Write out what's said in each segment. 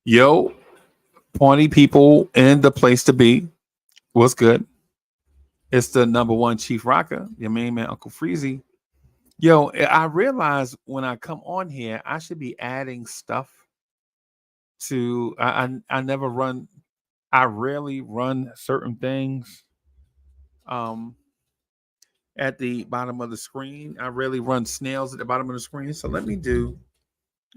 Yo, pointy people in the place to be. What's good? It's the number one Chief Rocker, your main man, Uncle Freezy. Yo, I realize when I come on here, I should be adding stuff to. I never run. I rarely run certain things. Um, at the bottom of the screen, I rarely run snails at the bottom of the screen. So let me do.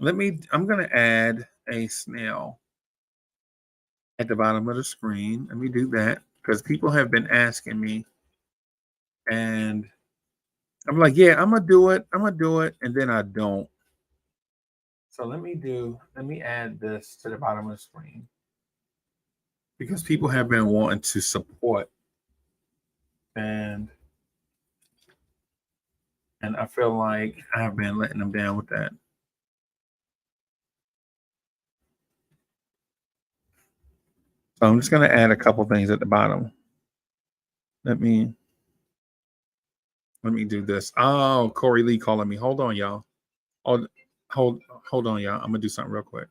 Let me. I'm gonna add a snail at the bottom of the screen. Let me do that because people have been asking me, and I'm like, yeah, I'm gonna do it. I'm gonna do it, and then I don't. So let me do. Let me add this to the bottom of the screen because people have been wanting to support, and I feel like I've been letting them down with that. So I'm just gonna add a couple things at the bottom. Let me let me do this. Oh, Corey Lee calling me. Hold on, y'all. Oh, hold hold on, y'all. I'm gonna do something real quick.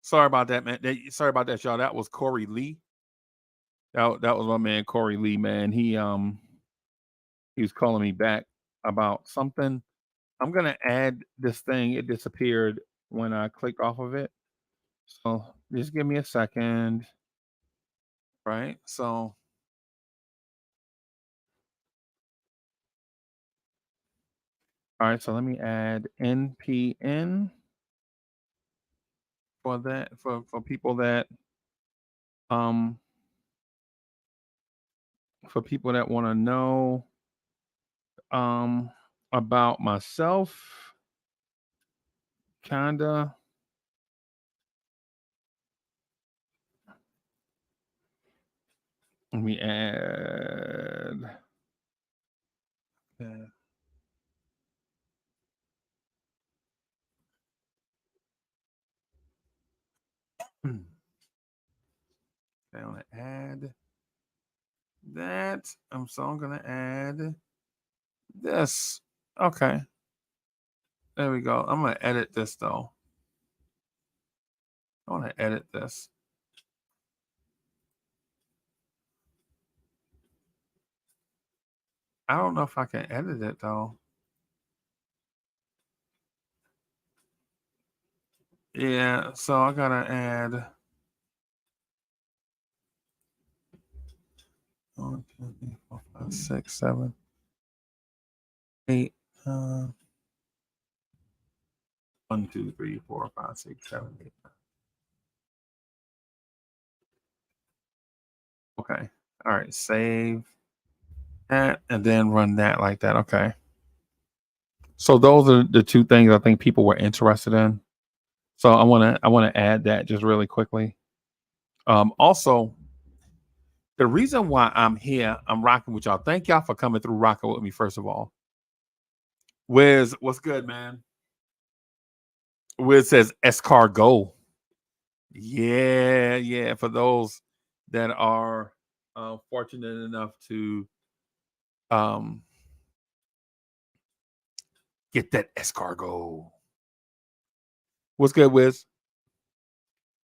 Sorry about that, man. Sorry about that, y'all. That was Corey Lee. That was my man Corey Lee, man. He was calling me back about something. I'm gonna add this thing. It disappeared when I clicked off of it. So just give me a second. Right. So all right. So let me add NPN for that for people that um for people that want to know um about myself. Kinda. Let me add. Okay. I want to add that. So I'm gonna add this. Okay, there we go. I'm gonna edit this though. I want to edit this. I don't know if I can edit it though. Yeah, so I gotta add 1, 2, 3, 4, 5, 6, 7, 8. Uh, 1, 2, 3, 4, 5, 6, 7, 8. Okay. All right. Save that and then run that like that. Okay. So those are the two things I think people were interested in. So I wanna add that just really quickly. Also, the reason why I'm here, I'm rocking with y'all. Thank y'all for coming through rocking with me. First of all, Wiz, what's good, man? Wiz says escargot. Yeah, yeah. For those that are fortunate enough to um, get that escargot. What's good, Wiz?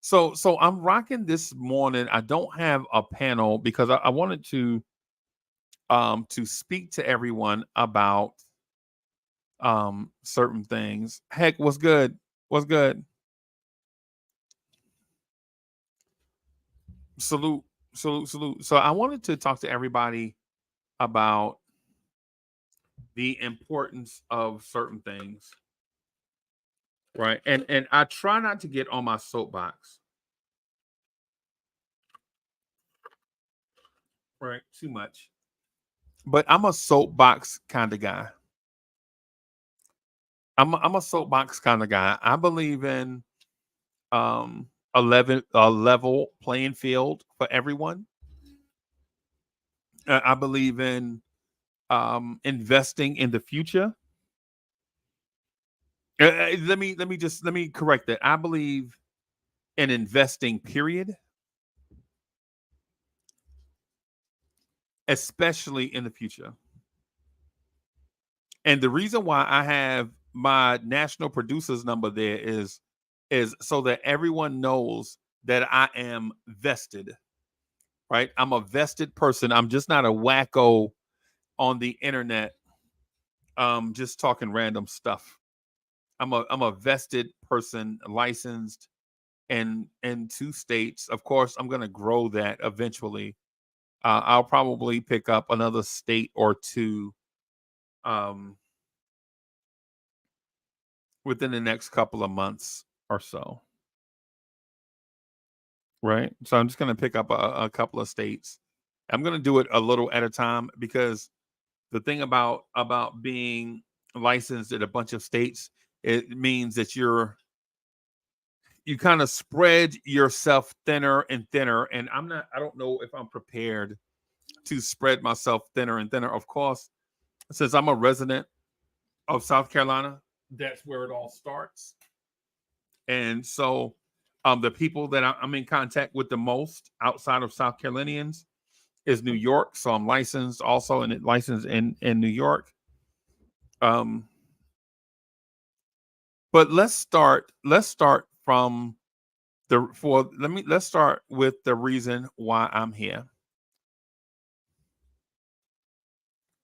So I'm rocking this morning. I don't have a panel because I wanted to speak to everyone about certain things. Heck, what's good? What's good? Salute, salute, salute. So I wanted to talk to everybody about the importance of certain things, right? And I try not to get on my soapbox, right, too much. But I'm a soapbox kind of guy. I'm a soapbox kind of guy. I believe in a level playing field for everyone. I believe in investing in the future. Let me correct that. I believe in investing, period, especially in the future. And the reason why I have my national producers number there is so that everyone knows that I am vested, right? I'm a vested person. I'm just not a wacko on the internet just talking random stuff. I'm a vested person, licensed in 2 states. Of course, I'm going to grow that eventually. I'll probably pick up another state or two um, within the next couple of months or so. Right. So I'm just going to pick up a couple of states. I'm going to do it a little at a time because the thing about being licensed in a bunch of states, it means that you kind of spread yourself thinner and thinner. And I don't know if I'm prepared to spread myself thinner and thinner. Of course, since I'm a resident of South Carolina, that's where it all starts. And so the people that I'm in contact with the most outside of South Carolinians is New York. So I'm licensed also and licensed in New York. Um, but let's start from let's start with the reason why I'm here.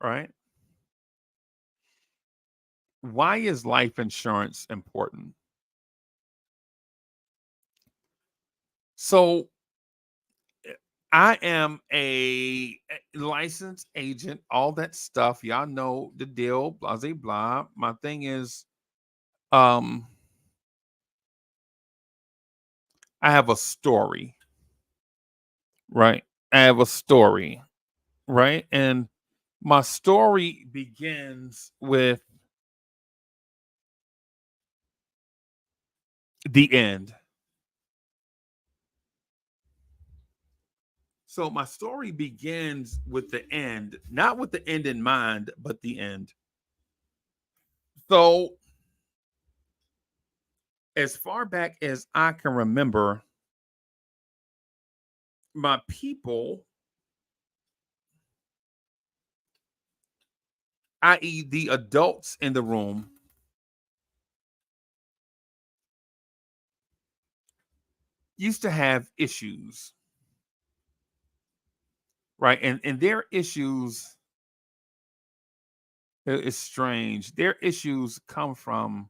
Right? Why is life insurance important? So I am a licensed agent, all that stuff. Y'all know the deal, blah, blah, blah. My thing is, um, I have a story, right? I have a story, right? And my story begins with the end. So my story begins with the end, not with the end in mind, but the end. So as far back as I can remember, my people, i.e., the adults in the room, used to have issues, right? And their issues is strange. Their issues come from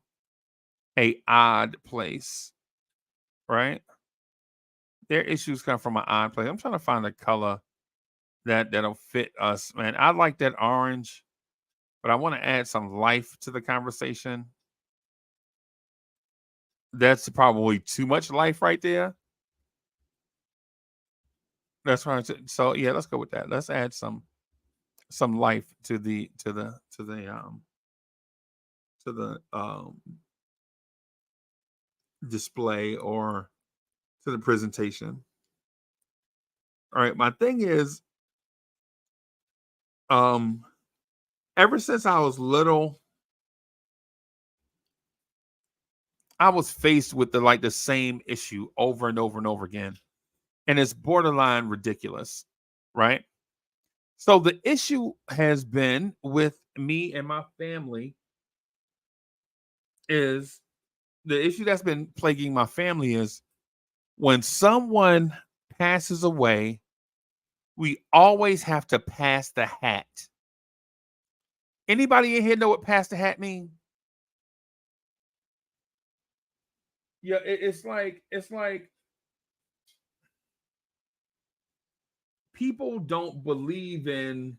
a odd place, right? Their issues come from an odd place. I'm trying to find a color that'll fit us, man. I like that orange, but I want to add some life to the conversation. That's probably too much life right there. That's right. So yeah, let's go with that. Let's add some life to the display or to the presentation. All right. My thing is, um, ever since I was little, I was faced with the same issue over and over and over again. And it's borderline ridiculous, right? So the issue has been with me and my family is the issue that's been plaguing my family is when someone passes away, we always have to pass the hat. Anybody in here know what pass the hat mean? Yeah, it's like people don't believe in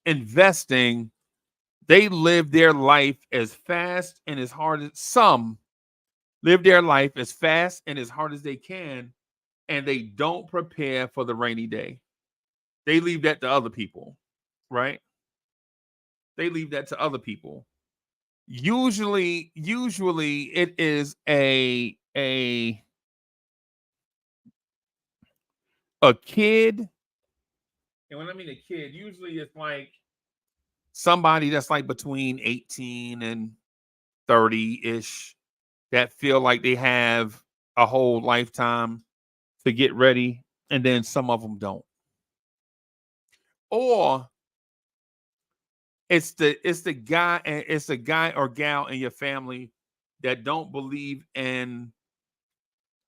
investing. They live their life as fast and as hard as some live their life as fast and as hard as they can, and they don't prepare for the rainy day. They leave that to other people, right? They leave that to other people. Usually it is a kid. And when I mean a kid, usually it's like somebody that's like between 18 and 30-ish that feel like they have a whole lifetime to get ready, and then some of them don't. Or it's the guy or gal in your family that don't believe in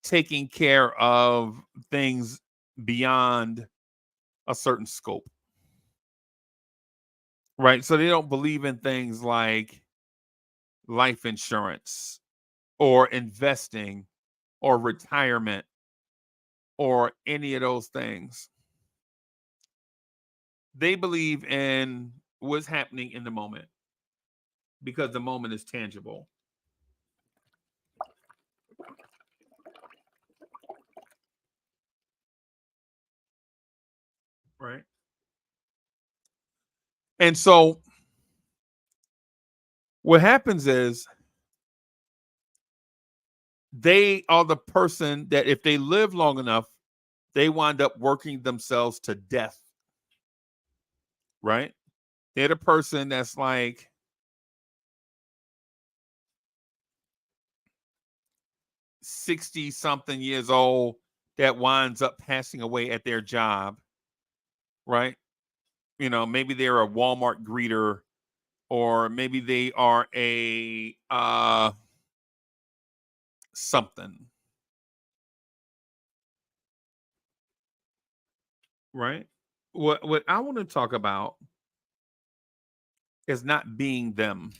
taking care of things beyond a certain scope. Right? So they don't believe in things like life insurance or investing or retirement or any of those things. They believe in what's happening in the moment because the moment is tangible. Right? And so what happens is they are the person that if they live long enough, they wind up working themselves to death. Right? They're the person that's like 60 something years old that winds up passing away at their job, right? You know, maybe they're a Walmart greeter, or maybe they are a something, right? What I want to talk about is not being them,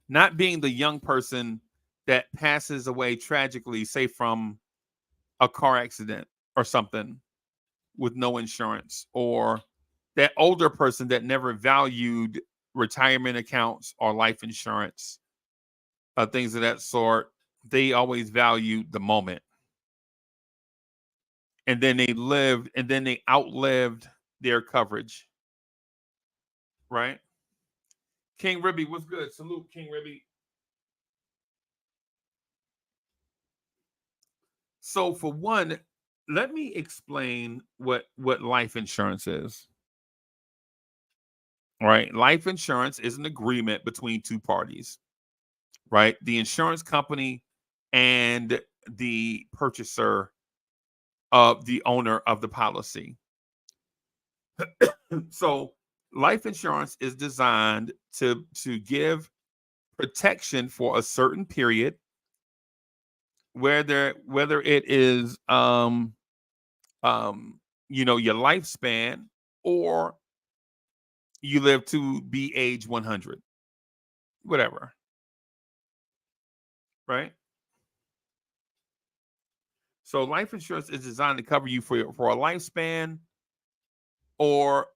not being the young person that passes away tragically, say from a car accident or something with no insurance, or that older person that never valued retirement accounts or life insurance, things of that sort. They always valued the moment, and then they outlived their coverage. Right? King Ribby, what's good? Salute, King Ribby. So for one, let me explain what life insurance is. Right? Life insurance is an agreement between two parties, right? The insurance company and the purchaser of the owner of the policy. So life insurance is designed to give protection for a certain period, whether it is your lifespan, or you live to be age 100, whatever, right? So life insurance is designed to cover you for a lifespan, or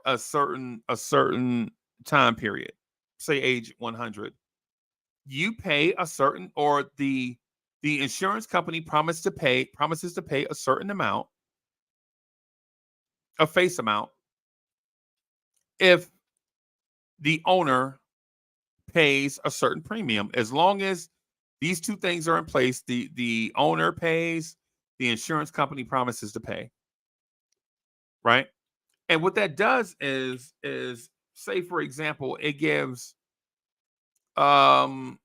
a certain time period, say age 100. You pay a certain, or the insurance company promises to pay a certain amount, a face amount, if the owner pays a certain premium. As long as these two things are in place, the owner pays, the insurance company promises to pay, right? And what that does is say, for example, it gives I'll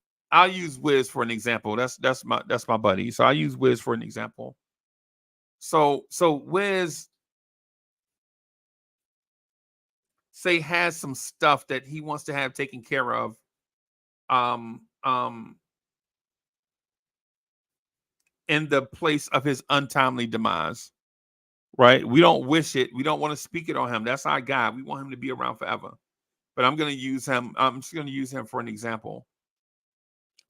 use Wiz for an example. That's my buddy. So I use Wiz for an example. So Wiz, say, has some stuff that he wants to have taken care of, um um in the place of his untimely demise, right? We don't wish it. We don't want to speak it on him. That's our guy. We want him to be around forever. But I'm just going to use him for an example.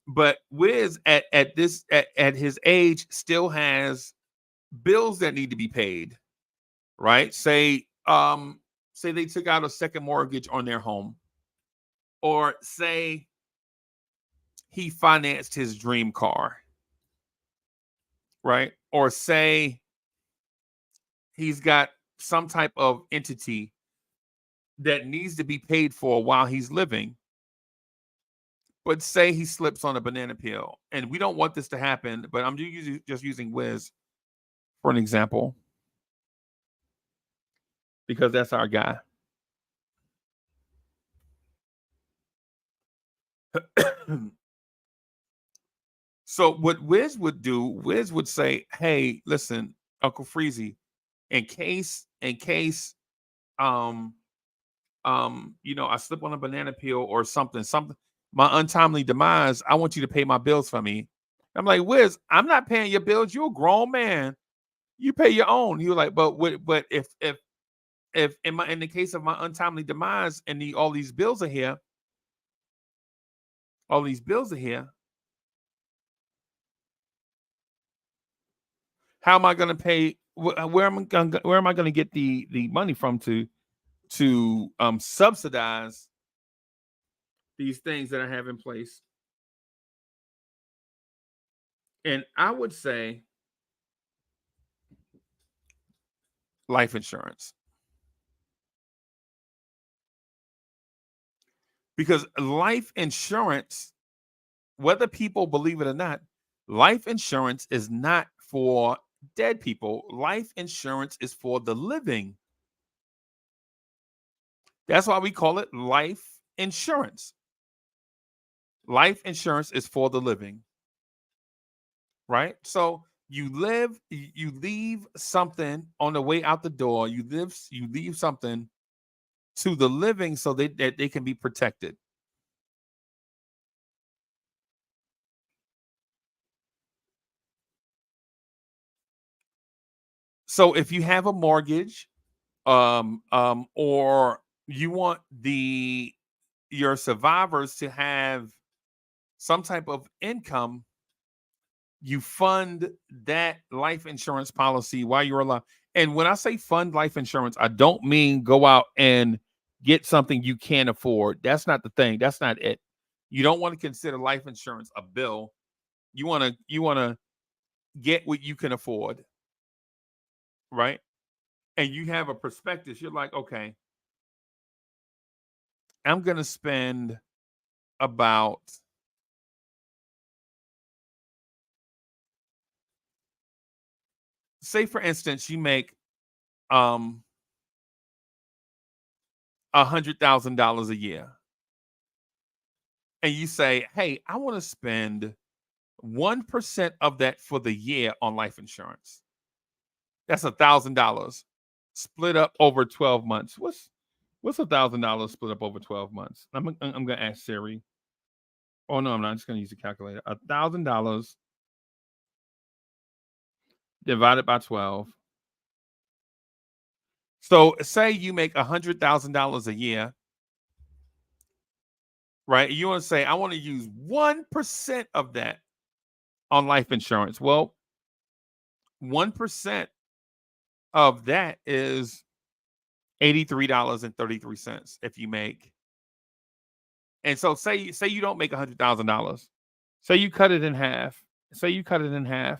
But Wiz at his age still has bills that need to be paid, right? Say they took out a second mortgage on their home, or say he financed his dream car, right? Or say he's got some type of entity that needs to be paid for while he's living. But say he slips on a banana peel, and we don't want this to happen, but I'm just using Wiz for an example because that's our guy. So what Wiz would do, Wiz would say, "Hey, listen, Uncle Freezy, in case um I slip on a banana peel or something, my untimely demise, I want you to pay my bills for me." I'm like, Wiz, I'm not paying your bills. You're a grown man. You pay your own. He was like, but if in the case of my untimely demise and all these bills are here, how am I going to pay? Where am I going to get the money from to subsidize these things that I have in place? And I would say life insurance. Because life insurance, whether people believe it or not, life insurance is not for dead people. Life insurance is for the living. That's why we call it life insurance. Life insurance is for the living, right? So you leave something on the way out the door. You leave something to the living so that they can be protected. So if you have a mortgage, or you want your survivors to have some type of income, you fund that life insurance policy while you're alive. And when I say fund life insurance, I don't mean go out and get something you can't afford. That's not the thing. That's not it. You don't want to consider life insurance a bill. You want to get what you can afford, right? And you have a perspective. You're like, okay, I'm going to spend about, say for instance, you make $100,000 a year, and you say, "Hey, I want to spend 1% of that for the year on life insurance." That's $1,000 split up over 12 months. What's $1,000 split up over 12 months? I'm gonna ask Siri. Oh no, I'm not. I'm just gonna use the calculator. $1,000 divided by 12. So say you make $100,000 a year, right? You want to say, I want to use 1% of that on life insurance. Well, 1% of that is $83.33 if you make. And so say you don't make $100,000. Say you cut it in half. Say you cut it in half.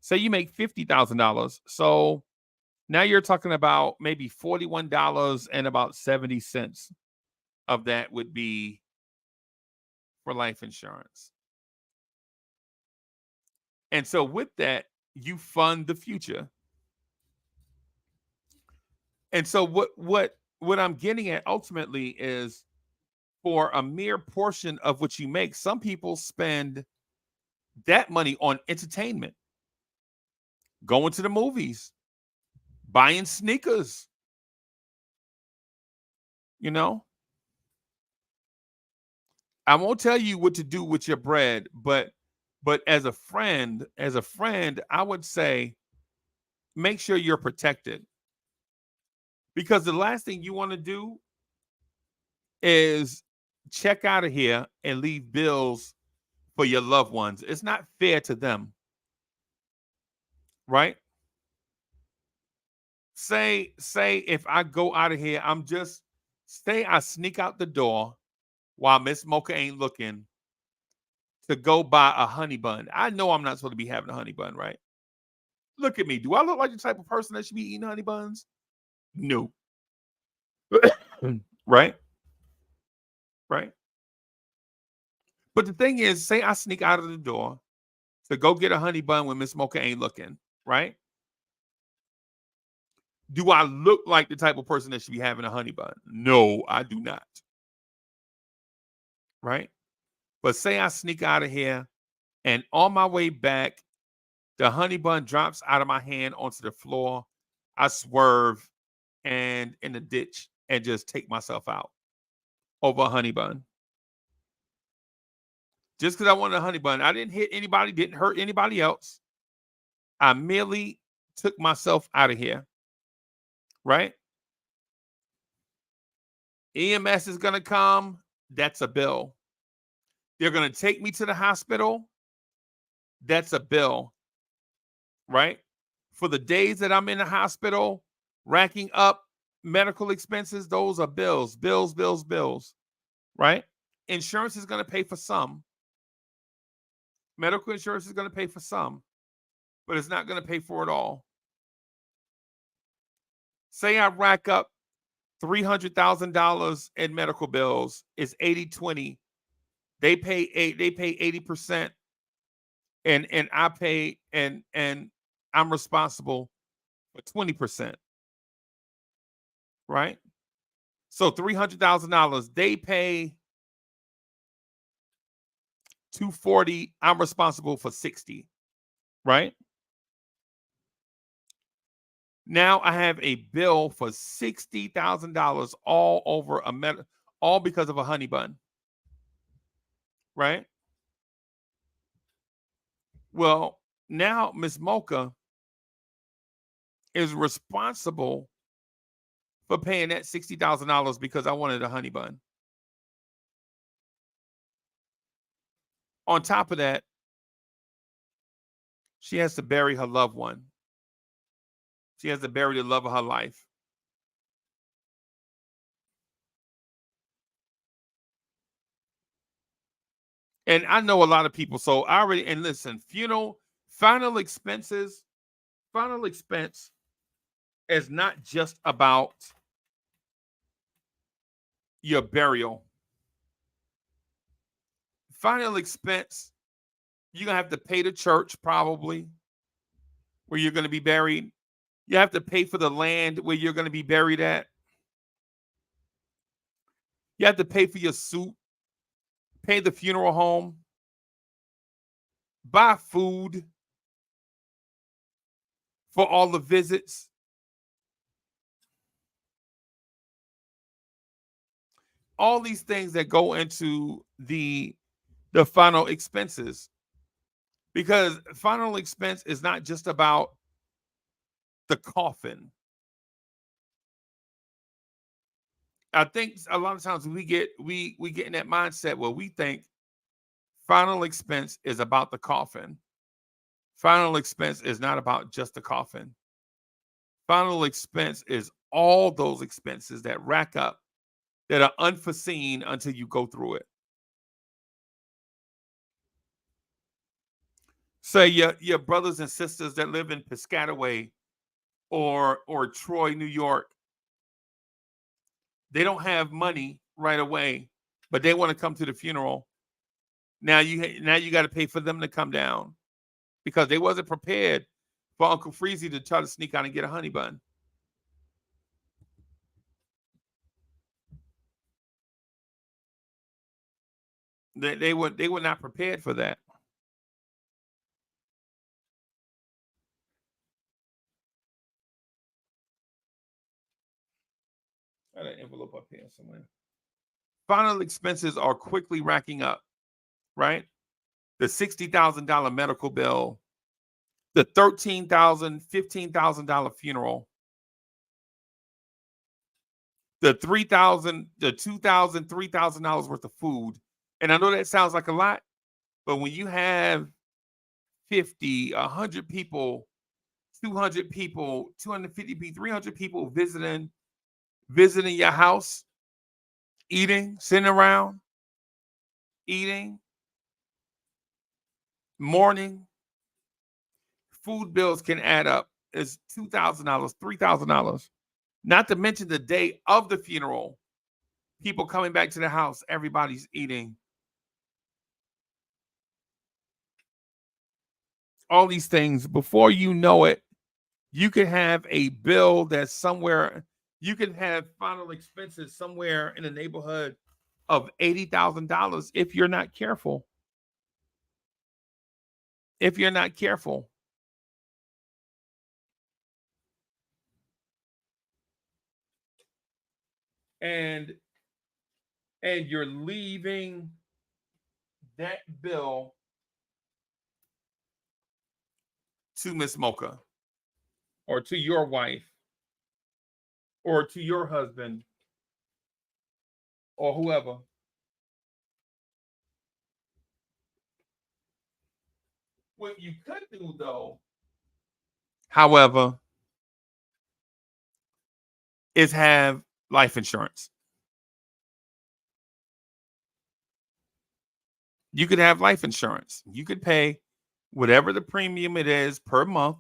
Say you make $50,000. So now you're talking about maybe $41 and about 70 cents of that would be for life insurance. And so with that, you fund the future. And so what I'm getting at ultimately is, for a mere portion of what you make, some people spend that money on entertainment, going to the movies, buying sneakers, you know. I won't tell you what to do with your bread, but as a friend, I would say make sure you're protected, because the last thing you want to do is check out of here and leave bills for your loved ones. It's not fair to them, right? say if I go out of here, say I sneak out the door while Miss Mocha ain't looking to go buy a honey bun. I know I'm not supposed to be having a honey bun, right? Look at me. Do I look like the type of person that should be eating honey buns? No. Right? Right? But the thing is, say I sneak out of the door to go get a honey bun when Miss Mocha ain't looking, right? Do I look like the type of person that should be having a honey bun? No, I do not. Right? But say I sneak out of here and on my way back, the honey bun drops out of my hand onto the floor. I swerve and in the ditch and just take myself out over a honey bun. Just because I wanted a honey bun, I didn't hit anybody, didn't hurt anybody else. I merely took myself out of here. Right? EMS is going to come. That's a bill. They're going to take me to the hospital. That's a bill. Right? For the days that I'm in the hospital, racking up medical expenses, those are bills, bills, bills, bills. Right? Insurance is going to pay for some. Medical insurance is going to pay for some, but it's not going to pay for it all. Say I rack up $300,000 in medical bills. It's 80-20. They pay 80%, and I pay and I'm responsible for 20%. Right? So $300,000, they pay $240. I'm responsible for $60. Right? Now I have a bill for $60,000 all over all because of a honey bun. Right? Well, now Miss Mocha is responsible for paying that $60,000 because I wanted a honey bun. On top of that, she has to bury her loved one. She has to bury the love of her life. And I know a lot of people. So I already, and listen, final expense is not just about your burial. Final expense, you're going to have to pay the church probably where you're going to be buried. You have to pay for the land where you're going to be buried at. You have to pay for your suit, pay the funeral home, buy food for all the visits. All these things that go into the final expenses. Because final expense is not just about the coffin. I think a lot of times we get in that mindset where we think final expense is about the coffin. Final expense is not about just the coffin. Final expense is all those expenses that rack up that are unforeseen until you go through it. Say your brothers and sisters that live in Piscataway or Troy, New York, they don't have money right away, but they want to come to the funeral. Now you got to pay for them to come down because they wasn't prepared for Uncle Freezy to try to sneak out and get a honey bun. They were not prepared for that. Got an envelope up here somewhere. Final expenses are quickly racking up, right? The $60,000 medical bill, the $13,000, $15,000 funeral, the $3,000, the $2,000, $3,000 worth of food. And I know that sounds like a lot, but when you have 50, 100 people 200 people, 250 people, 300 people visiting your house, eating, sitting around, eating, mourning. Food bills can add up. It's $2,000, $3,000. Not to mention the day of the funeral. People coming back to the house, everybody's eating. All these things. Before you know it, you could have a bill that's somewhere, you could have final expenses somewhere in the neighborhood of $80,000 if you're not careful. If you're not careful. And you're leaving that bill to Miss Mocha or to your wife or to your husband or whoever. What you could do, though, however, is have life insurance. You could have life insurance. You could pay whatever the premium it is per month.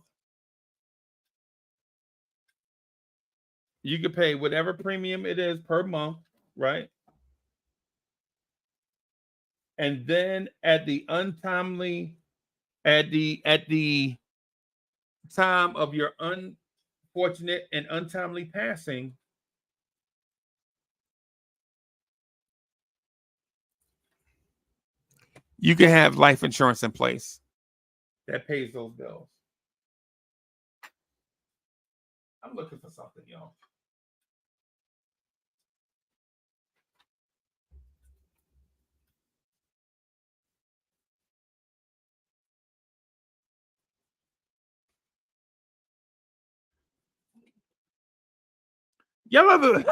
You could pay whatever premium it is per month, right? And then at the time of your unfortunate and untimely passing, you can have life insurance in place that pays those bills. I'm looking for something, y'all. Y'all ever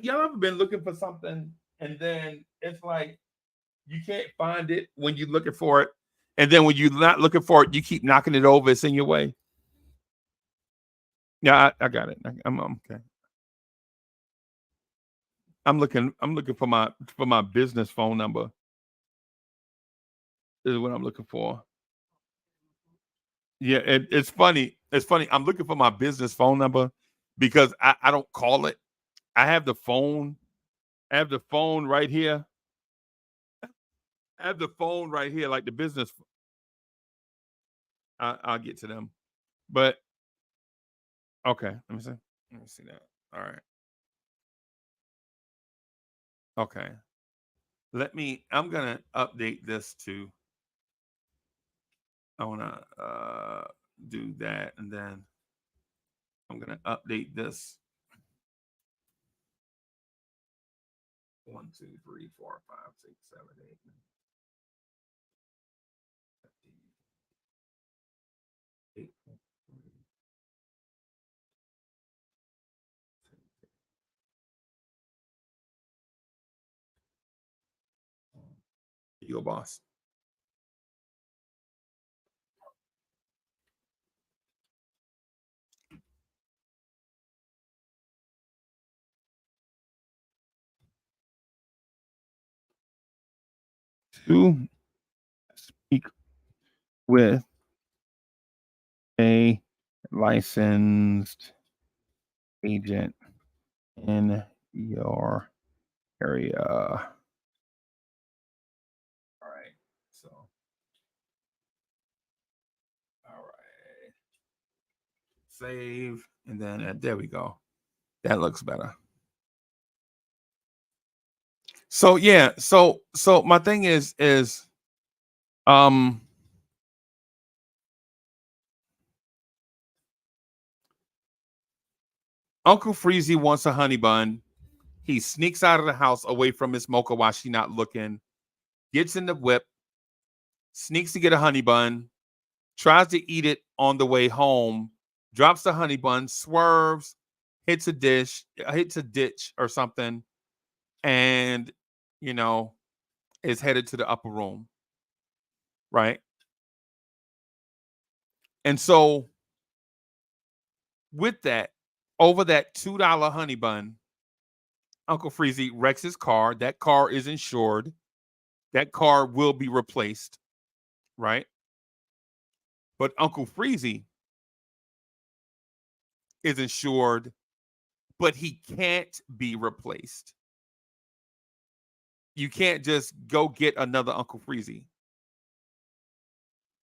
y'all ever been looking for something and then it's like you can't find it when you're looking for it, and then when you're not looking for it, you keep knocking it over. It's in your way. Yeah, I got it. I'm okay. I'm looking for my business phone number. This is what I'm looking for. Yeah, it's funny. It's funny. I'm looking for my business phone number because I don't call it. I have the phone. I have the phone right here. I have the phone right here, like the business. I'll get to them. But okay, let me see. Let me see that. All right. Okay. I'm gonna update this to I wanna do that and then I'm gonna update this. 1, 2, 3, 4, 5, 6, 7, 8, 8, 8, you go, boss. To speak with a licensed agent in your area. All right. So, all right. Save. And then there we go. That looks better. So yeah, so my thing is um Uncle Freezy wants a honey bun. He sneaks out of the house away from Miss Mocha while she's not looking, gets in the whip, sneaks to get a honey bun, tries to eat it on the way home, drops the honey bun, swerves, hits a ditch or something, and you know, is headed to the upper room. Right? And so with that, over that $2 honey bun, Uncle Freezy wrecks his car. That car is insured. That car will be replaced, right? But Uncle Freezy is insured, but he can't be replaced. You can't just go get another Uncle Freezy.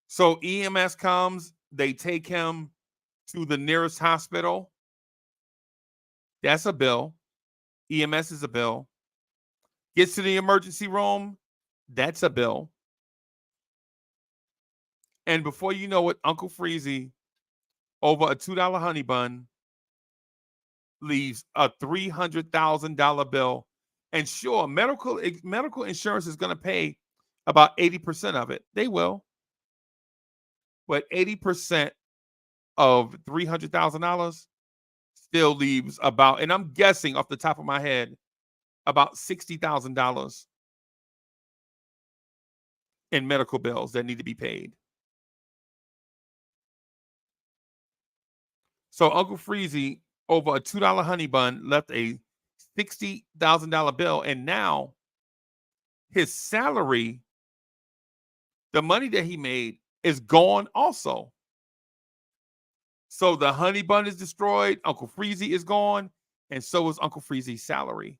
So EMS comes, they take him to the nearest hospital. That's a bill. EMS is a bill. Gets to the emergency room. That's a bill. And before you know it, Uncle Freezy, over a $2 honey bun, leaves a $300,000 bill. And sure, medical insurance is going to pay about 80% of it. They will. But 80% of $300,000 still leaves about, and I'm guessing off the top of my head, about $60,000 in medical bills that need to be paid. So Uncle Freezy, over a $2 honey bun, left a $60,000 bill, and now his salary, the money that he made, is gone also. So the honey bun is destroyed, Uncle Freezy is gone, and so is Uncle Freezy's salary.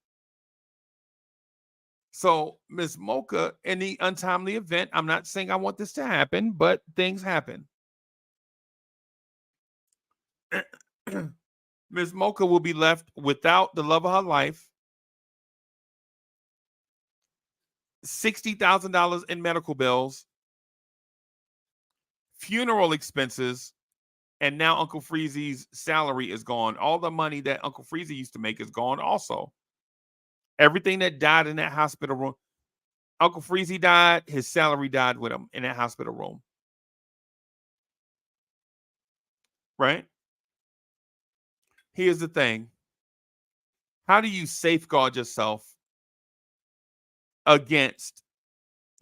So Miss Mocha, in the untimely event, I'm not saying I want this to happen, but things happen. Miss Mocha will be left without the love of her life, $60,000 in medical bills, funeral expenses, and now Uncle Freezy's salary is gone. All the money that Uncle Freezy used to make is gone also. Everything that died in that hospital room. Uncle Freezy died, his salary died with him in that hospital room. Right? Here's the thing. How do you safeguard yourself against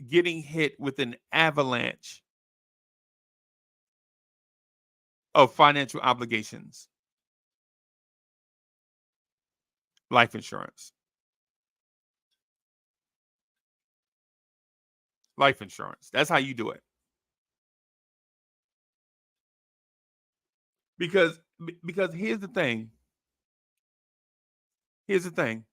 getting hit with an avalanche of financial obligations? Life insurance. Life insurance. That's how you do it. Because here's the thing. Here's the thing.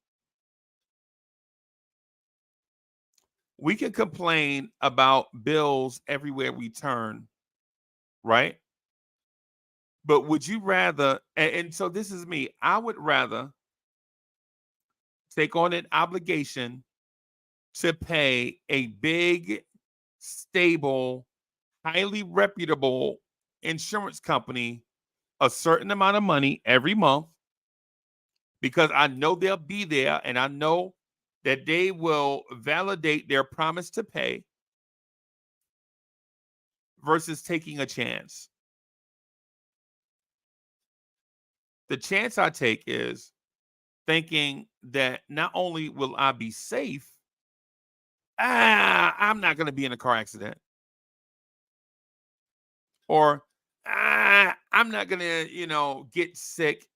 We can complain about bills everywhere we turn, right? But would you rather, and so this is me, I would rather take on an obligation to pay a big, stable, highly reputable insurance company a certain amount of money every month, because I know they'll be there and I know that they will validate their promise to pay, versus taking a chance. The chance I take is thinking that not only will I be safe, I'm not going to be in a car accident. Or I'm not going to, get sick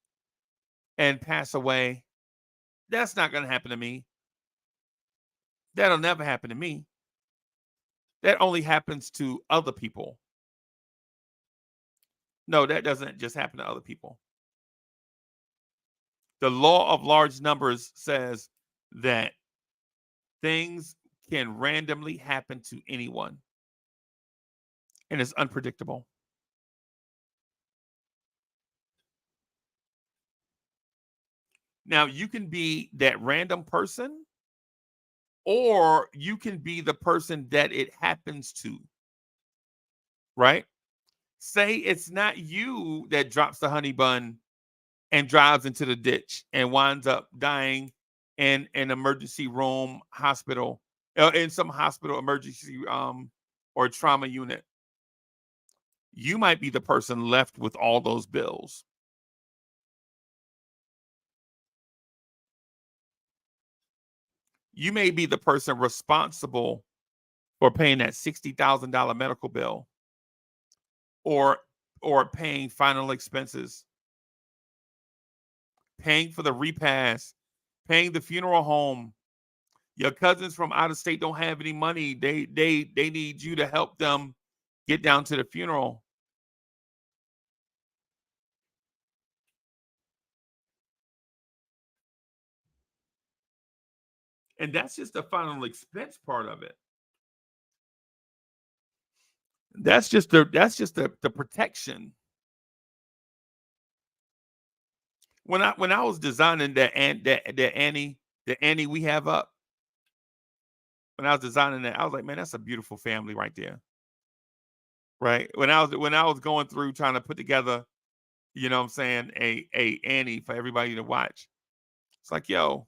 and pass away. That's not going to happen to me. That'll never happen to me. That only happens to other people. No, that doesn't just happen to other people. The law of large numbers says that things can randomly happen to anyone, and it's unpredictable. Now, you can be that random person, or you can be the person that it happens to, right? Say it's not you that drops the honey bun and drives into the ditch and winds up dying in an emergency room hospital, in some hospital emergency or trauma unit. You might be the person left with all those bills. You may be the person responsible for paying that $60,000 medical bill, or or paying final expenses, paying for the repast, paying the funeral home. Your cousins from out of state don't have any money. They need you to help them get down to the funeral. And that's just the final expense part of it. That's just the protection. When I was designing the Annie we have up, when I was designing that, I was like, man, that's a beautiful family right there. Right. When I was going through trying to put together, you know what I'm saying, a Annie for everybody to watch. It's like, yo,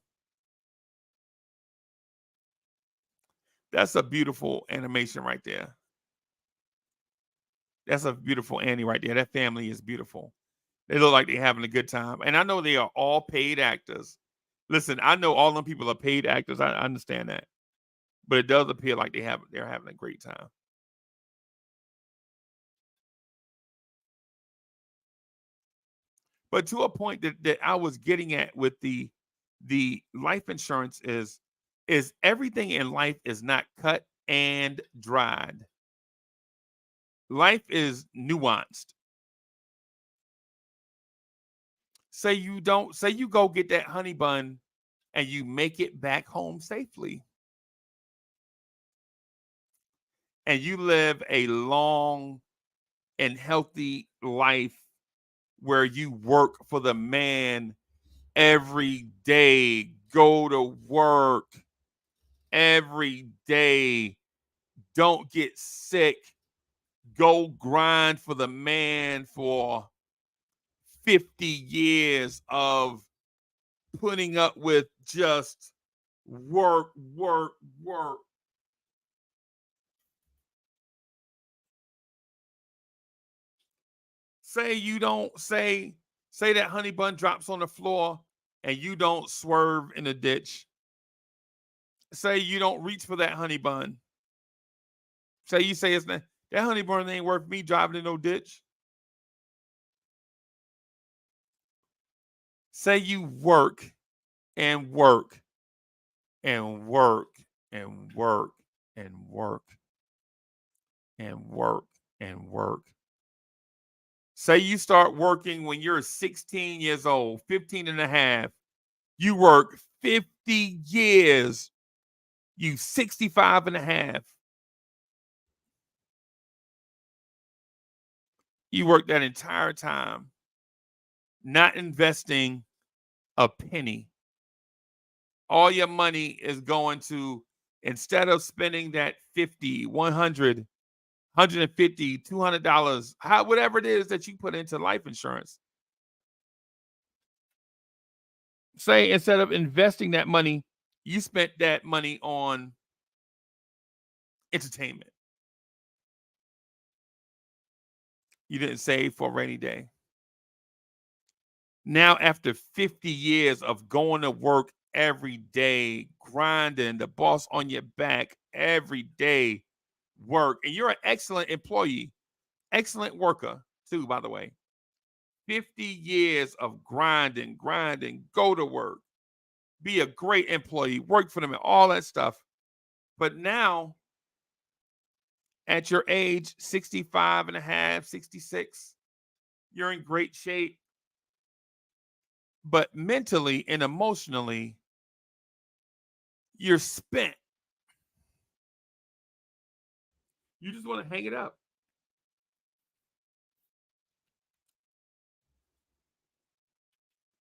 that's a beautiful animation right there. That's a beautiful Annie right there. That family is beautiful. They look like they're having a good time. And I know they are all paid actors. Listen, I know all them people are paid actors. I understand that. But it does appear like they're having a great time. But to a point that I was getting at with the life insurance is everything in life is not cut and dried. Life is nuanced. Say you go get that honey bun and you make it back home safely and you live a long and healthy life where you work for the man every day, go to work every day, don't get sick, go grind for the man for 50 years of putting up with just work, work, work. Say you don't say that honey bun drops on the floor and you don't swerve in the ditch. Say you don't reach for that honey bun. Say you say it's not that honey bun ain't worth me driving in no ditch. Say you work and work and work and work and work and work and work. Say you start working when you're 16 years old, 15 and a half. You work 50 years. You 65 and a half. You work that entire time, not investing a penny. All your money is going to, instead of spending that 50, 100, $200, how whatever it is that you put into life insurance. Say instead of investing that money, you spent that money on entertainment. You didn't save for a rainy day. Now, after 50 years of going to work every day, grinding, the boss on your back every day, work, and you're an excellent employee, excellent worker, too, by the way. 50 years of grinding, grinding, go to work, be a great employee, work for them, and all that stuff. But now, at your age, 65 and a half, 66, you're in great shape. But mentally and emotionally, you're spent. You just want to hang it up.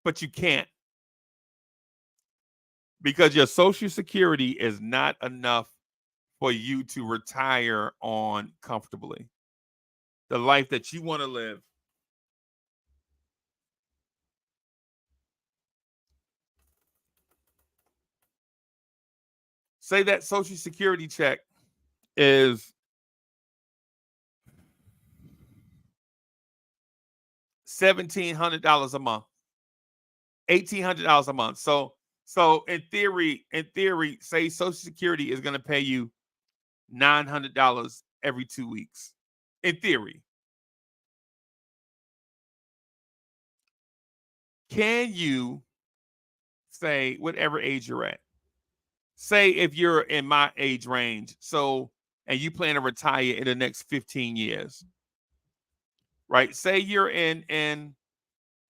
But you can't because your social security is not enough for you to retire on comfortably. The life that you want to live. Say that social security check is $1,700 a month, $1,800 a month. So in theory, say Social Security is going to pay you $900 every 2 weeks. In theory, can you say whatever age you're at? Say if you're in my age range, so and you plan to retire in the next 15 years, right? Say you're in and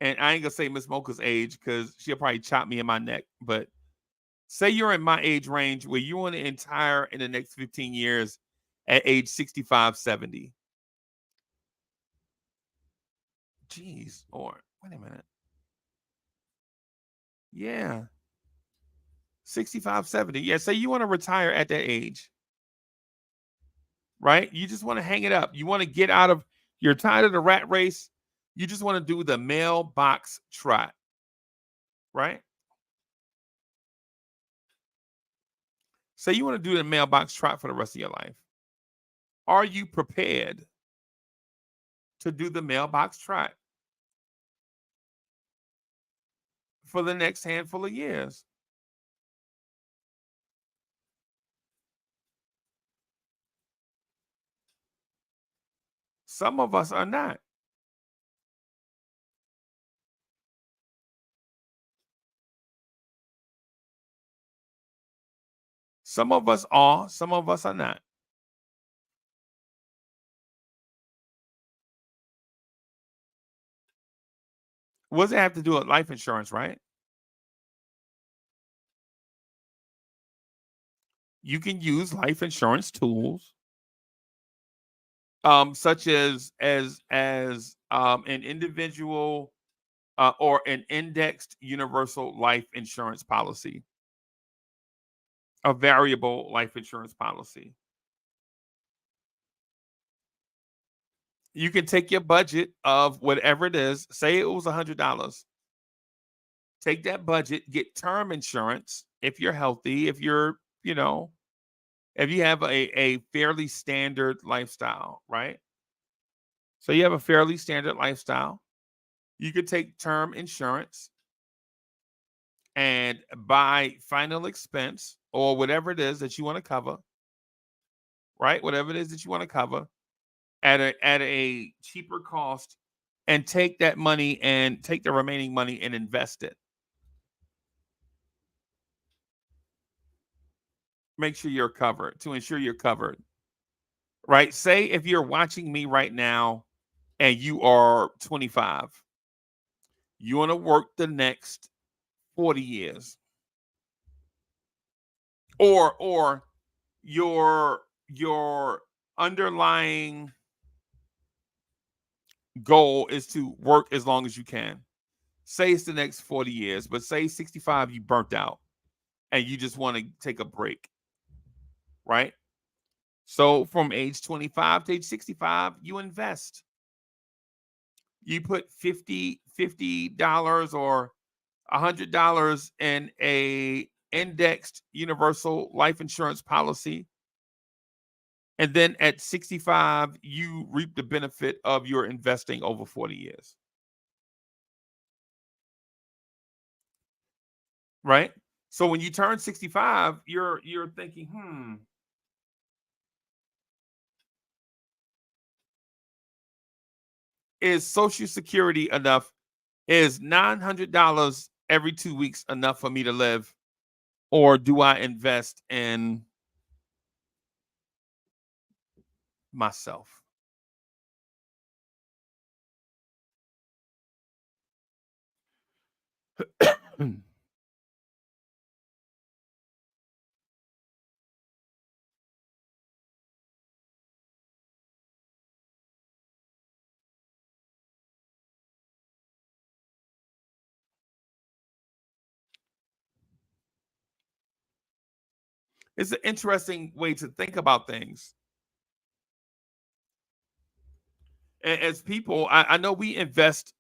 I ain't gonna say Miss Mocha's age because she'll probably chop me in my neck, but say you're in my age range where you want to retire in the next 15 years at age 65, 70. Jeez, or wait a minute. Yeah, 65, 70. Yeah, say you want to retire at that age, right? You just want to hang it up. You want to get out of, you're tired of the rat race. You just want to do the mailbox trot, right? Say you want to do the mailbox trot for the rest of your life. Are you prepared to do the mailbox trot for the next handful of years? Some of us are not. Some of us are, some of us are not. What does it have to do with life insurance, right? You can use life insurance tools, such as an individual or an indexed universal life insurance policy, a variable life insurance policy. You can take your budget of whatever it is, say it was $100. Take that budget, get term insurance if you're healthy, if you're, if you have a fairly standard lifestyle, right? So you have a fairly standard lifestyle. You could take term insurance and buy final expense or whatever it is that you want to cover, right? Whatever it is that you want to cover at a cheaper cost and take that money and take the remaining money and invest it. Make sure you're covered to ensure you're covered, right? Say if you're watching me right now and you are 25, you want to work the next 40 years. Or your underlying goal is to work as long as you can. Say it's the next 40 years, but say 65 you burnt out and you just want to take a break, right? So from age 25 to age 65, you invest. You put $50 or $100 in a indexed universal life insurance policy. And then at 65, you reap the benefit of your investing over 40 years. Right? So when you turn 65, you're thinking, is Social Security enough? Is $900 every 2 weeks enough for me to live? Or do I invest in myself? It's an interesting way to think about things. As people, I know we invest,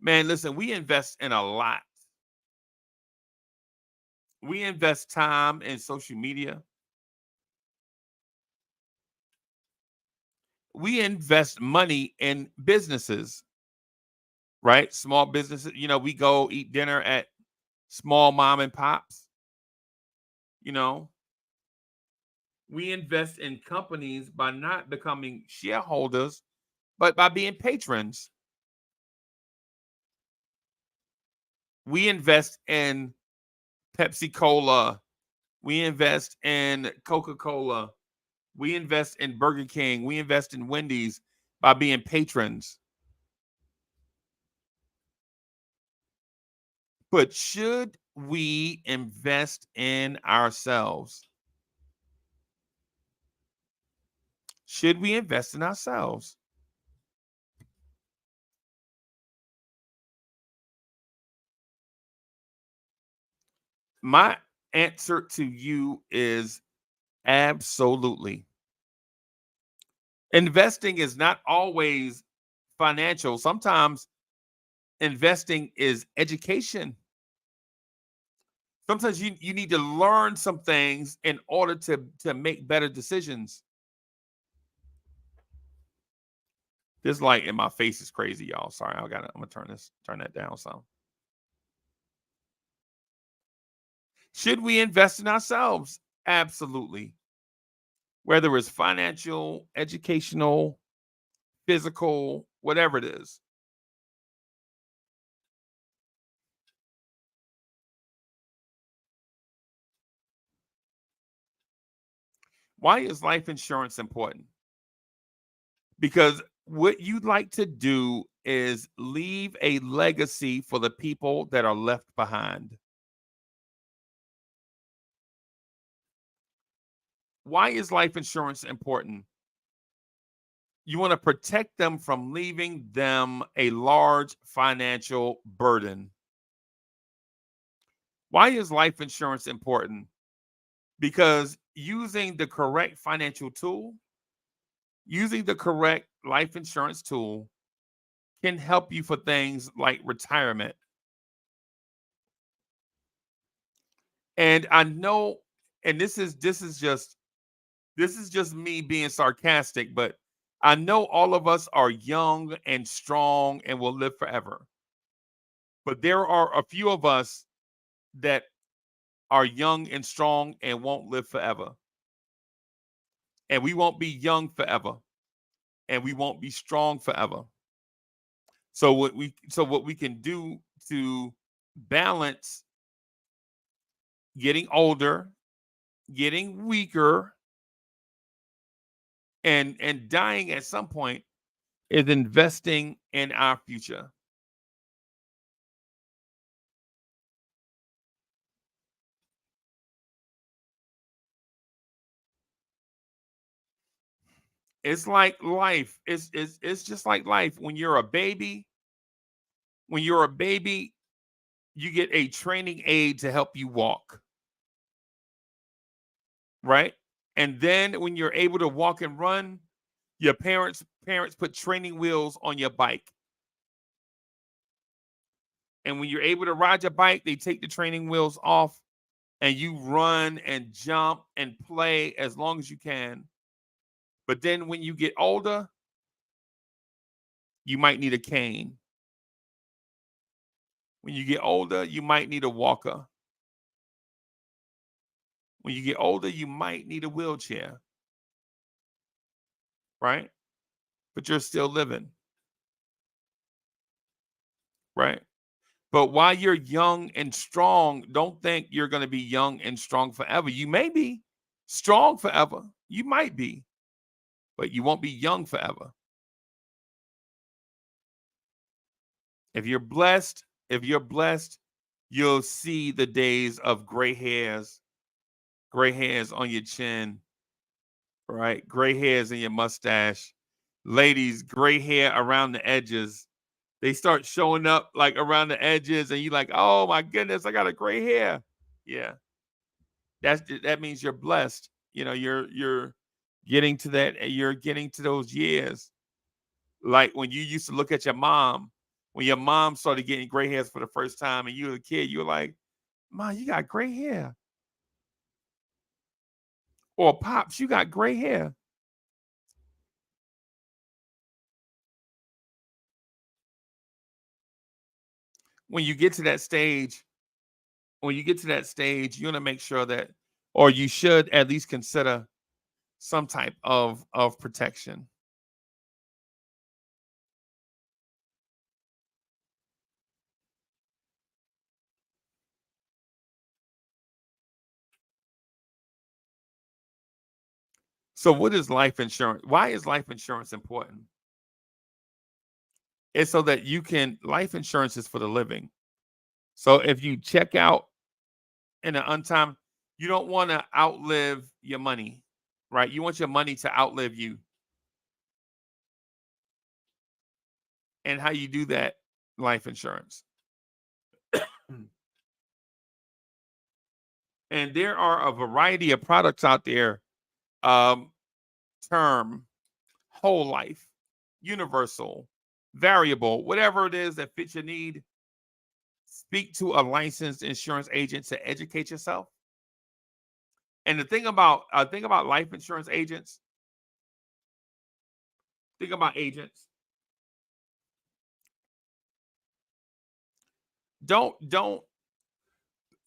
man, listen, we invest in a lot. We invest time in social media. We invest money in businesses, right? Small businesses. We go eat dinner at small mom and pops. You know, we invest in companies by not becoming shareholders, but by being patrons. We invest in Pepsi Cola. We invest in Coca Cola. We invest in Burger King. We invest in Wendy's by being patrons. But should we invest in ourselves? Should we invest in ourselves? My answer to you is absolutely. Investing is not always financial. Sometimes investing is education. Sometimes you need to learn some things in order to make better decisions. This light in my face is crazy, y'all. Sorry, I'm gonna turn that down some. Should we invest in ourselves? Absolutely. Whether it's financial, educational, physical, whatever it is. Why is life insurance important? Because what you'd like to do is leave a legacy for the people that are left behind. Why is life insurance important? You want to protect them from leaving them a large financial burden. Why is life insurance important? Because using the correct financial tool, using the correct life insurance tool can help you for things like retirement. And I know, and this is just me being sarcastic, but I know all of us are young and strong and will live forever. But there are a few of us that are young and strong and won't live forever. And we won't be young forever. And we won't be strong forever. So what we can do to balance getting older, getting weaker, and dying at some point is investing in our future. It's like life. It's just like life. When you're a baby, you get a training aid to help you walk, right? And then when you're able to walk and run, your parents put training wheels on your bike. And when you're able to ride your bike, they take the training wheels off and you run and jump and play as long as you can. But then when you get older, you might need a cane. When you get older, you might need a walker. When you get older, you might need a wheelchair, right? But you're still living, right? But while you're young and strong, don't think you're going to be young and strong forever. You may be strong forever. You might be, but you won't be young forever. If you're blessed, you'll see the days of gray hairs on your chin, right? Gray hairs in your mustache. Ladies, gray hair around the edges. They start showing up like around the edges, and you like, oh my goodness, I got a gray hair. Yeah, that means you're blessed. You're getting to that. You're getting to those years. Like when you used to look at your mom, when your mom started getting gray hairs for the first time, and you were a kid, you were like, "Mom, you got gray hair," or "Pops, you got gray hair." When you get to that stage, you want to make sure that, or you should at least consider some type of protection. So what is life insurance? Why is life insurance important? It's so that life insurance is for the living. So if you check out in an untime, you don't want to outlive your money, right? You want your money to outlive you. And how you do that? Life insurance. And there are a variety of products out there, um, term, whole life, universal, variable, whatever it is that fits your need. Speak to a licensed insurance agent to educate yourself. And the thing about life insurance agents, think about agents. Don't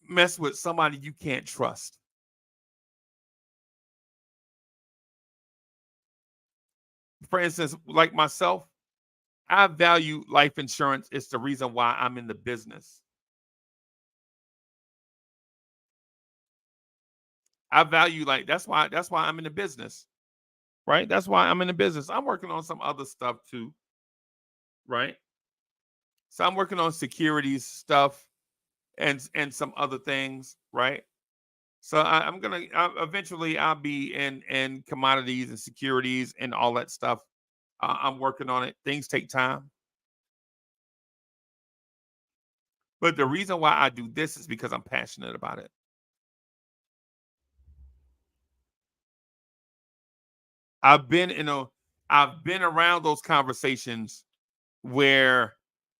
mess with somebody you can't trust. For instance, like myself, I value life insurance. It's the reason why I'm in the business. I value that's why I'm in the business, right? That's why I'm in the business. I'm working on some other stuff too, right? So I'm working on securities stuff and some other things, right? So I'm gonna eventually I'll be in commodities and securities and all that stuff. I'm working on it. Things take time, but the reason why I do this is because I'm passionate about it. I've been in a I've been around those conversations where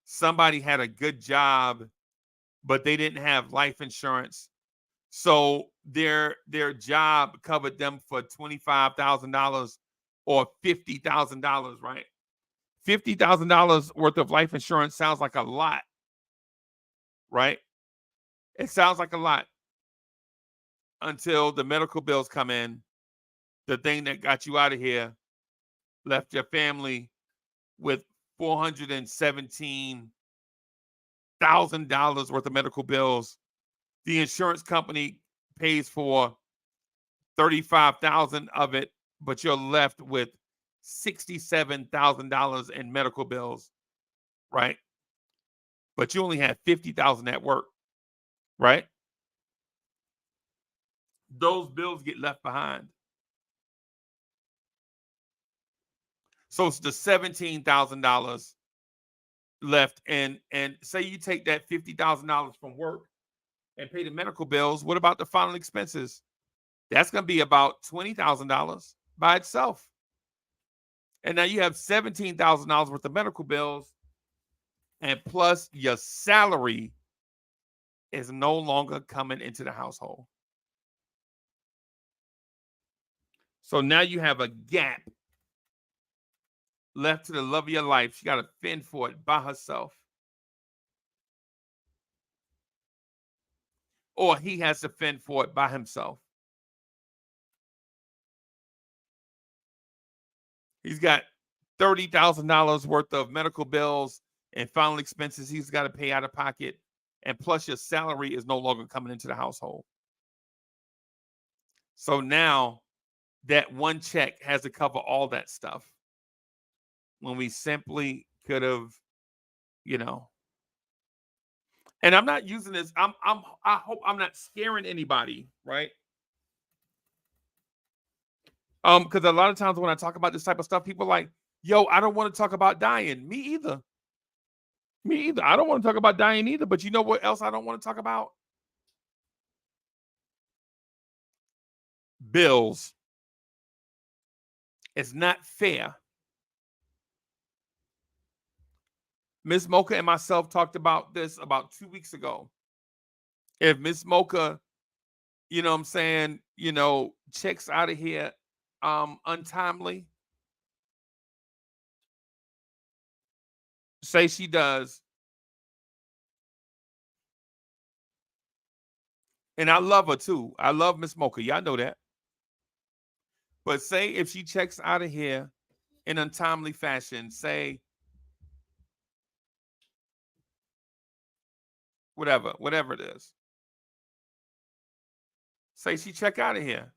somebody had a good job, but they didn't have life insurance. So their job covered them for $25,000 or $50,000, right? $50,000 worth of life insurance sounds like a lot, right? It sounds like a lot until the medical bills come in. The thing that got you out of here left your family with $417,000 worth of medical bills. The insurance company pays for 35,000 of it, but you're left with $67,000 in medical bills, right? But you only had 50,000 at work, right? Those bills get left behind. So it's the $17,000 left, and say you take that $50,000 from work and pay the medical bills. What about the final expenses? That's going to be about $20,000 by itself. And now you have $17,000 worth of medical bills, and plus your salary is no longer coming into the household. So now you have a gap left to the love of your life. She got to fend for it by herself. Or he has to fend for it by himself. He's got $30,000 worth of medical bills and final expenses he's got to pay out of pocket. And plus, your salary is no longer coming into the household. So now that one check has to cover all that stuff when we simply could have, you know. And I'm not using this. I hope I'm not scaring anybody, right? Because a lot of times when I talk about this type of stuff, people are like, yo, I don't want to talk about dying. Me either. Me either. I don't want to talk about dying either. But you know what else I don't want to talk about? Bills. It's not fair. Miss Mocha and myself talked about this about 2 weeks ago. If Miss Mocha, you know what I'm saying, checks out of here untimely, say she does, and I love her too. I love Miss Mocha. Y'all know that. But say if she checks out of here in untimely fashion, say whatever it is. Say she check out of here.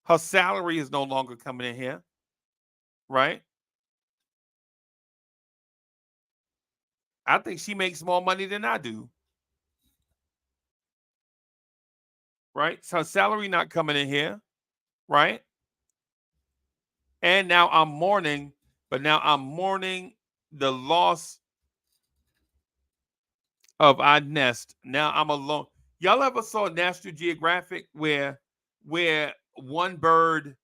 Her salary is no longer coming in here, right? I think she makes more money than I do, right? So her salary not coming in here, right? And now I'm mourning, but now I'm mourning the loss of our nest. Now I'm alone. Y'all ever saw National Geographic where one bird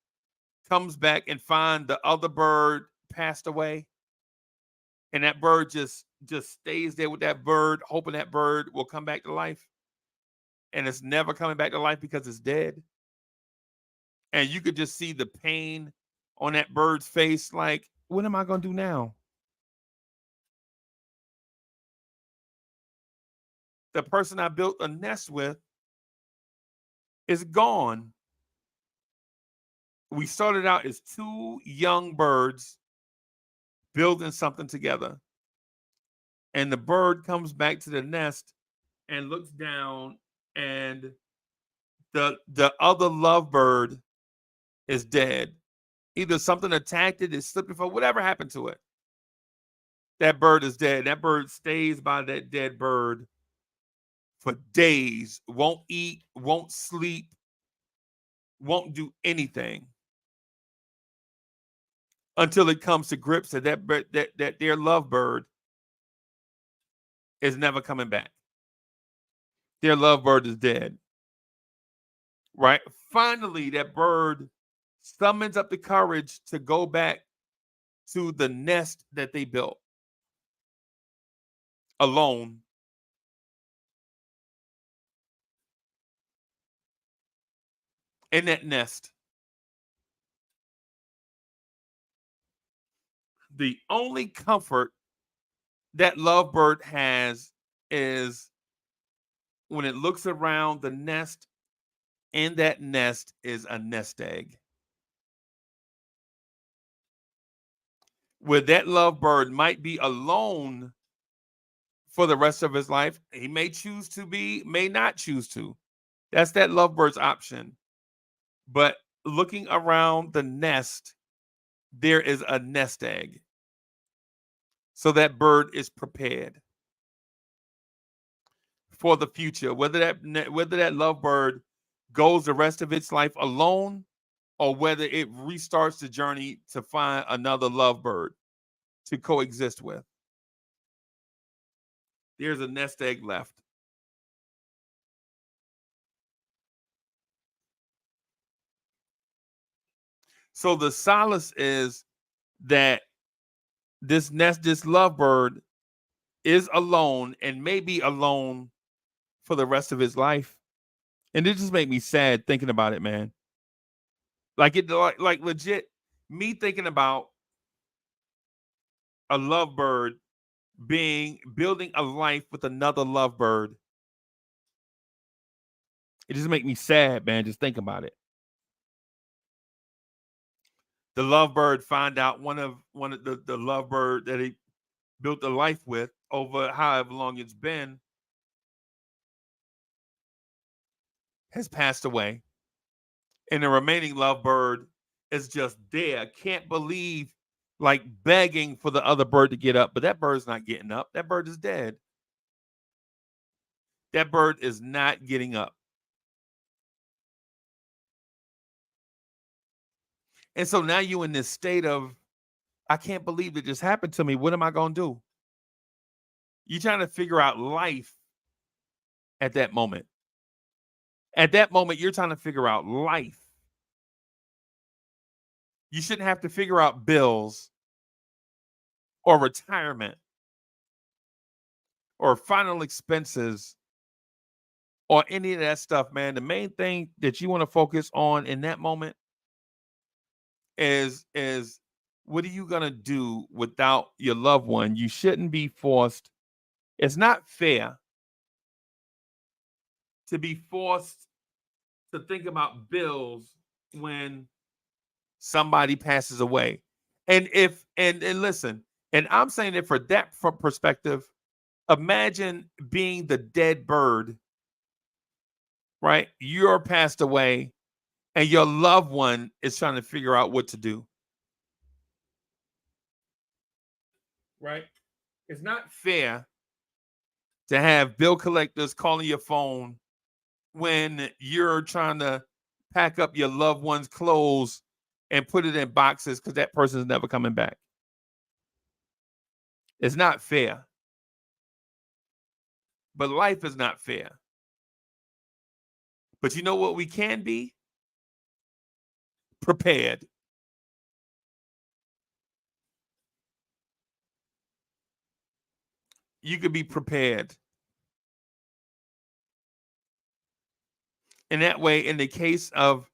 comes back and find the other bird passed away, and that bird just stays there with that bird, hoping that bird will come back to life, and it's never coming back to life because it's dead. And you could just see the pain on that bird's face, like, what am I gonna do now? The person I built a nest with is gone. We started out as two young birds building something together. And the bird comes back to the nest and looks down, and the other lovebird is dead. Either something attacked it, it's slipping for whatever happened to it. That bird is dead. That bird stays by that dead bird for days, won't eat, won't sleep, won't do anything until it comes to grips that that their lovebird is never coming back. Their lovebird is dead. Right? Finally, that bird summons up the courage to go back to the nest that they built alone. In that nest. The only comfort that lovebird has is when it looks around the nest, in that nest is a nest egg. Where that lovebird might be alone for the rest of his life. He may choose to be, may not choose to. That's that lovebird's option. But looking around the nest, there is a nest egg. So that bird is prepared for the future. Whether that lovebird goes the rest of its life alone, or whether it restarts the journey to find another lovebird to coexist with. There's a nest egg left. So the solace is that this lovebird is alone and may be alone for the rest of his life. And it just made me sad thinking about it, man. Like legit, me thinking about a lovebird building a life with another lovebird. It just make me sad, man, just think about it. The lovebird find out one of the lovebird that he built a life with over however long it's been has passed away. And the remaining lovebird is just there. Can't believe, like begging for the other bird to get up, but that bird's not getting up. That bird is dead. That bird is not getting up. And so now you in this state of, I can't believe it just happened to me. What am I going to do? You're trying to figure out life at that moment. At that moment, you're trying to figure out life. You shouldn't have to figure out bills or retirement or final expenses or any of that stuff, man. The main thing that you want to focus on in that moment is what are you going to do without your loved one? You shouldn't be forced. It's not fair to be forced to think about bills when somebody passes away. And listen, and I'm saying it from perspective, imagine being the dead bird, right? You're passed away and your loved one is trying to figure out what to do. Right? It's not fair to have bill collectors calling your phone when you're trying to pack up your loved one's clothes and put it in boxes because that person's never coming back. It's not fair. But life is not fair. But you know what we can be? Prepared. You could be prepared. And that way, in the case of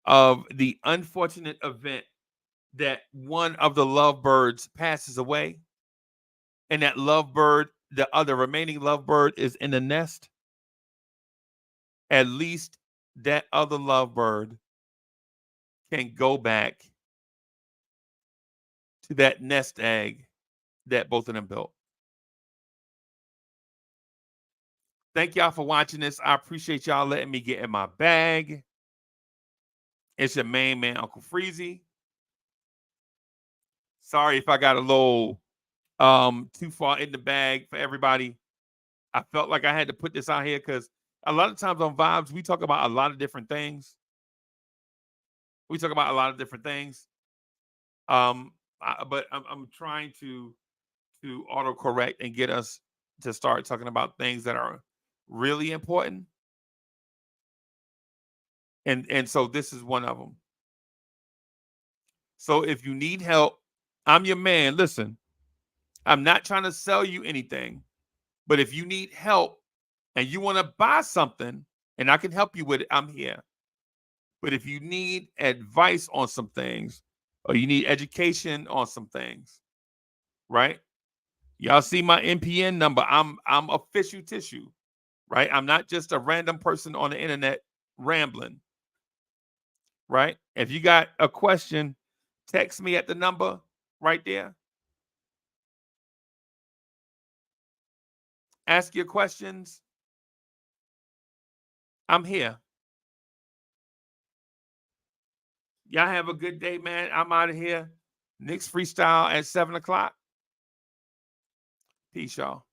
the unfortunate event that one of the lovebirds passes away, and that lovebird, the other remaining lovebird, is in the nest, at least that other lovebird can go back to that nest egg that both of them built. Thank y'all for watching this. I appreciate y'all letting me get in my bag. It's your main man, Uncle Freezy. Sorry if I got a little too far in the bag for everybody. I felt like I had to put this out here because a lot of times on Vibes, we talk about a lot of different things. But I'm trying to autocorrect and get us to start talking about things that are really important. And so this is one of them. So if you need help, I'm your man. Listen, I'm not trying to sell you anything, but if you need help and you want to buy something and I can help you with it, I'm here. But if you need advice on some things or you need education on some things, right? Y'all see my NPN number. I'm official tissue, right? I'm not just a random person on the internet rambling, right? If you got a question, text me at the number right there. Ask your questions. I'm here. Y'all have a good day, man. I'm out of here. Next freestyle at 7 o'clock. Peace, y'all.